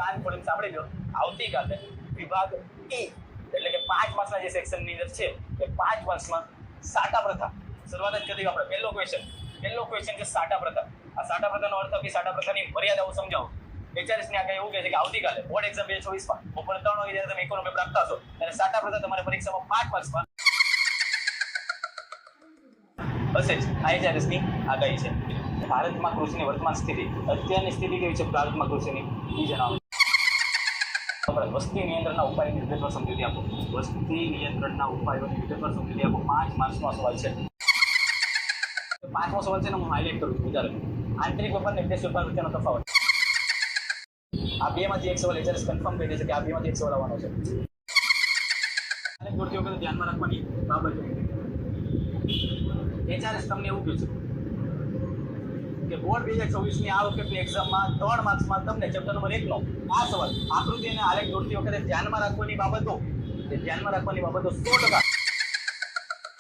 કાન ખોલીને સાંભળી લો. આવતીકાલે વિભાગ ઈ એટલે કે 5 માર્ક્સના જે સેક્શનની અંદર છે એ 5 માર્ક્સમાં સાટા પ્રથા શરૂઆત જ કરી આપણે. પહેલો ક્વેશ્ચન છે સાટા પ્રથા. આ સાટા પ્રથાનો અર્થ આપી, સાટા પ્રથાની મર્યાદાઓ સમજાવો. HRS ની આગળ એવું કહે છે કે આવતીકાલે બોર્ડ એક્ઝામ 2024 માં બપોરે 3 વાગે જ્યારે તમે ઇકોનોમી પેપર આપતા હશો ત્યારે સાટા પ્રથા તમારી પરીક્ષામાં 5 માર્ક્સમાં હશે જ. આ HRS ની આગાહી છે. ભારતમાં કૃષિની વર્તમાન સ્થિતિ, અત્યારની સ્થિતિ કેવી છે ભારતમાં કૃષિની એ જણાવો. વસ્તી નિયંત્રણના ઉપાયોની વિગતવાર સમજૂતી આપો. વસ્તી નિયંત્રણના ઉપાયોની વિગતવાર સમજૂતી આપો. 5 માર્ક્સનો સવાલ છે. 5મો સવાલ છે ને હું હાઇલાઇટ કરું છું. વિચારો, આંતરિક વેપાર અને વિદેશ વેપાર વચ્ચેનો તફાવત. આ બેમાંથી એક સવાલ HRS કન્ફર્મ કરી દે છે કે આ બેમાંથી એક સવાલ આવવાનો છે. દોડતી વખતે ધ્યાનમાં રાખવાની બાબત HRS તમને એવું કહે છે કે બોર્ડ 2024 ની આ વખતની એક્ઝામમાં 3 માર્ક્સમાં તમને ચેપ્ટર નંબર 1 નો આ સવાલ આકૃતિ અને આલેખ દોરતી વખતે ધ્યાનમાં રાખવાની બાબતો 100%